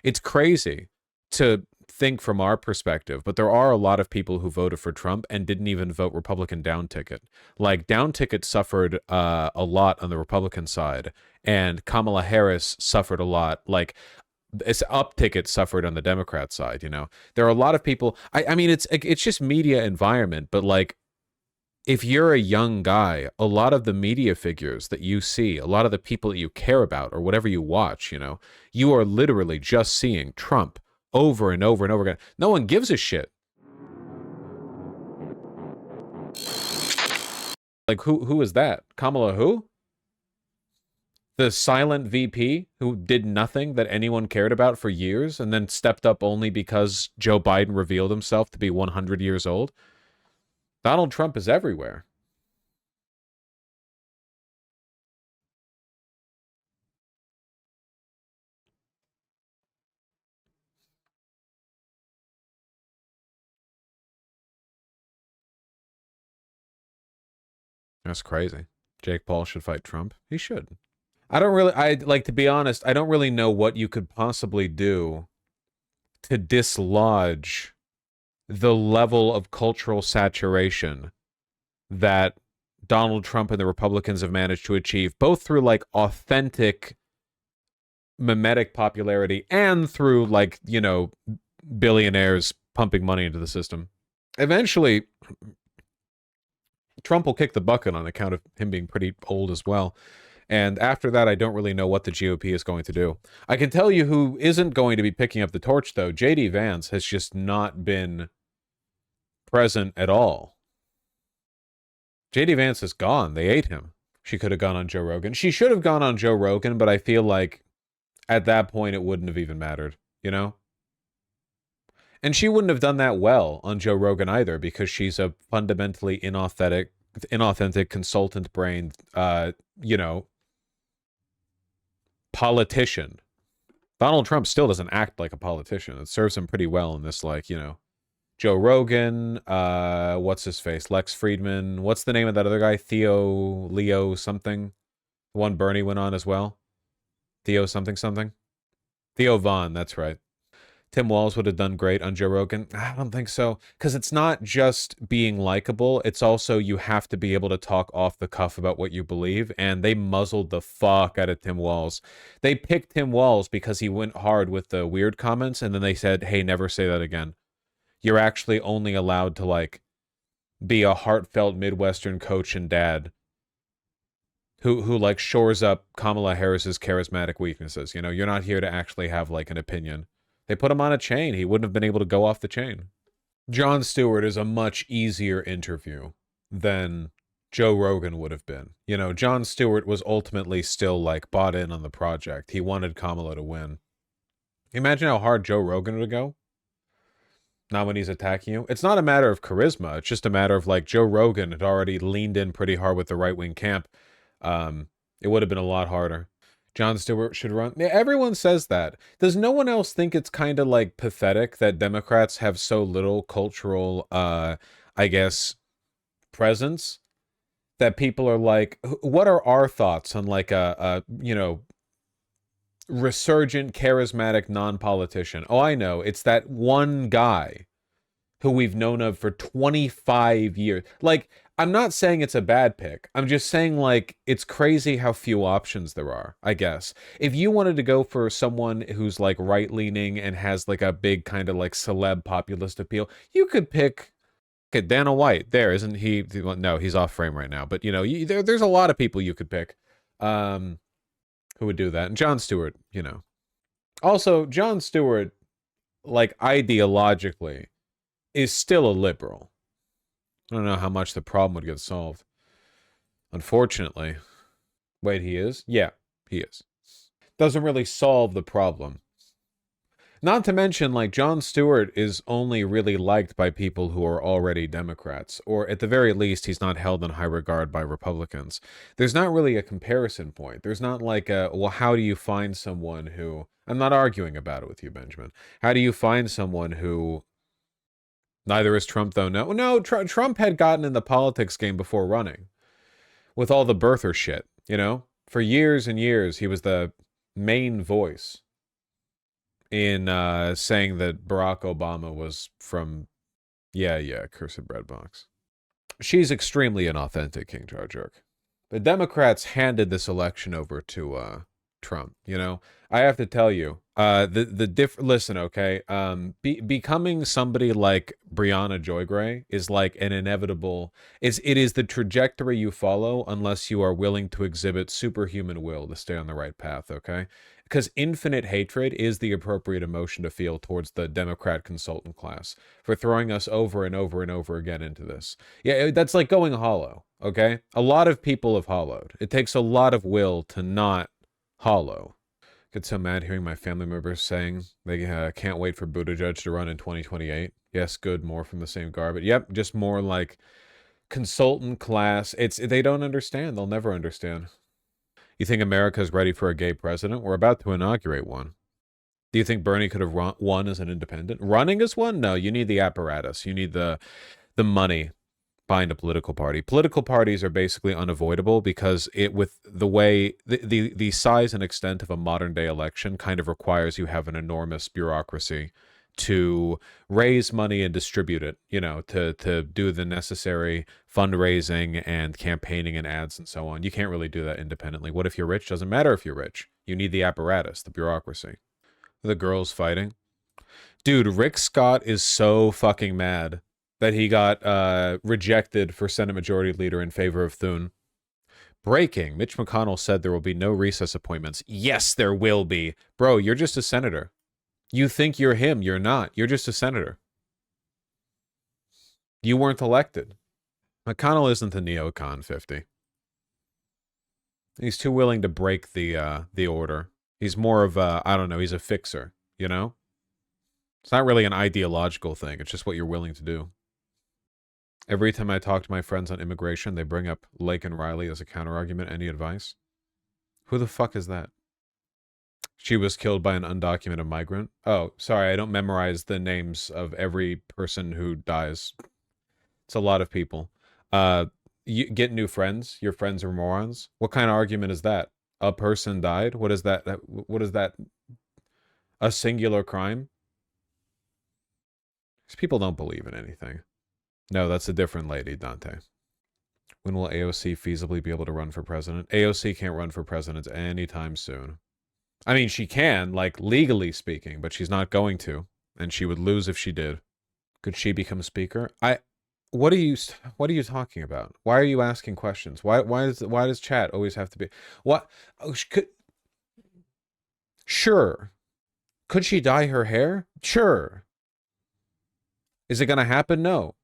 It's crazy to think from our perspective, but there are a lot of people who voted for Trump and didn't even vote Republican down ticket. Like, down ticket suffered a lot on the Republican side, and Kamala Harris suffered a lot. Like, it's up ticket suffered on the Democrat side. There are a lot of people. I mean, it's just media environment, but like, if you're a young guy, a lot of the media figures that you see, a lot of the people that you care about or whatever you watch, you are literally just seeing Trump over and over and over again. No one gives a shit. Like, who is that? Kamala who? The silent VP who did nothing that anyone cared about for years and then stepped up only because Joe Biden revealed himself to be 100 years old? Donald Trump is everywhere. That's crazy. Jake Paul should fight Trump. He should. To be honest, I don't really know what you could possibly do to dislodge the level of cultural saturation that Donald Trump and the Republicans have managed to achieve, both through like authentic mimetic popularity and through like, billionaires pumping money into the system. Eventually, Trump will kick the bucket on account of him being pretty old as well. And after that, I don't really know what the GOP is going to do. I can tell you who isn't going to be picking up the torch, though. JD Vance has just not been present at all. JD Vance is gone. They ate him. She could have gone on Joe Rogan. She should have gone on Joe Rogan, but I feel like at that point it wouldn't have even mattered, And she wouldn't have done that well on Joe Rogan either, because she's a fundamentally inauthentic consultant-brained, politician. Donald Trump still doesn't act like a politician. It serves him pretty well in this, like, Joe Rogan, what's his face? Lex Friedman. What's the name of that other guy? Leo something. The one Bernie went on as well. Theo something. Theo Vaughn, that's right. Tim Walz would have done great on Joe Rogan. I don't think so. Because it's not just being likable. It's also you have to be able to talk off the cuff about what you believe. And they muzzled the fuck out of Tim Walz. They picked Tim Walz because he went hard with the weird comments. And then they said, hey, never say that again. You're actually only allowed to, like, be a heartfelt Midwestern coach and dad who like shores up Kamala Harris's charismatic weaknesses. You're not here to actually have like an opinion. They put him on a chain. He wouldn't have been able to go off the chain. Jon Stewart is a much easier interview than Joe Rogan would have been. Jon Stewart was ultimately still like bought in on the project. He wanted Kamala to win. Imagine how hard Joe Rogan would go. Not when he's attacking you. It's not a matter of charisma. It's just a matter of like Joe Rogan had already leaned in pretty hard with the right-wing camp. It would have been a lot harder. Jon Stewart should run. Yeah, everyone says that. Does no one else think it's kind of like pathetic that Democrats have so little cultural, I guess, presence? That people are like, what are our thoughts on like a resurgent, charismatic non-politician? Oh, I know. It's that one guy who we've known of for 25 years. Like, I'm not saying it's a bad pick. I'm just saying, like, it's crazy how few options there are, I guess. If you wanted to go for someone who's, like, right-leaning and has, like, a big kind of, like, celeb populist appeal, you could pick Dana White. There, isn't he? No, he's off frame right now. But, there's a lot of people you could pick who would do that. And Jon Stewart, Also, Jon Stewart, like, ideologically, is still a liberal. I don't know how much the problem would get solved. Unfortunately. Wait, he is? Yeah, he is. Doesn't really solve the problem. Not to mention, like, Jon Stewart is only really liked by people who are already Democrats, or at the very least, he's not held in high regard by Republicans. There's not really a comparison point. There's not like well, how do you find someone who... I'm not arguing about it with you, Benjamin. How do you find someone who... Neither is Trump, though. No, Trump had gotten in the politics game before running. With all the birther shit, For years and years, he was the main voice. in saying that Barack Obama was from, cursed bread box. She's extremely inauthentic, King Jar Jerk. The Democrats handed this election over to Trump. You know, I have to tell you, listen, okay, becoming somebody like Brianna Joy Gray is like an inevitable. It is the trajectory you follow unless you are willing to exhibit superhuman will to stay on the right path. Okay, because infinite hatred is the appropriate emotion to feel towards the Democrat consultant class for throwing us over and over and over again into this. Yeah, that's like going hollow, okay? A lot of people have hollowed. It takes a lot of will to not hollow. Get so mad hearing my family members saying they can't wait for Buttigieg to run in 2028. Yes, good, more from the same garbage. Yep, just more like consultant class. They don't understand. They'll never understand. You think America's ready for a gay president? We're about to inaugurate one. Do you think Bernie could have won as an independent? Running as one? No, you need the apparatus. You need the money behind a political party. Political parties are basically unavoidable because with the way the size and extent of a modern day election kind of requires you have an enormous bureaucracy to raise money and distribute it, you know, to do the necessary fundraising and campaigning and ads and so on. You can't really do that independently. What if you're rich? Doesn't matter if you're rich. You need the apparatus, the bureaucracy. The girls fighting. Dude, Rick Scott is so fucking mad that he got rejected for Senate Majority Leader in favor of Thune. Breaking. Mitch McConnell said there will be no recess appointments. Yes, there will be. Bro, you're just a senator. You think you're him. You're not. You're just a senator. You weren't elected. McConnell isn't the neocon 50. He's too willing to break the order. He's more of a, I don't know, he's a fixer, you know? It's not really an ideological thing. It's just what you're willing to do. Every time I talk to my friends on immigration, they bring up Lake and Riley as a counterargument. Any advice? Who the fuck is that? She was killed by an undocumented migrant. Oh, sorry, I don't memorize the names of every person who dies. It's a lot of people. You get new friends. Your friends are morons. What kind of argument is that? A person died? What is that? What is that? A singular crime? These people don't believe in anything. No, that's a different lady, Dante. When will AOC feasibly be able to run for president? AOC can't run for president anytime soon. I mean, she can, like, legally speaking, but she's not going to. And she would lose if she did. Could she become speaker? What are you talking about? Why are you asking questions? Why does chat always have to be? What? Oh, sure. Could she dye her hair? Sure. Is it going to happen? No.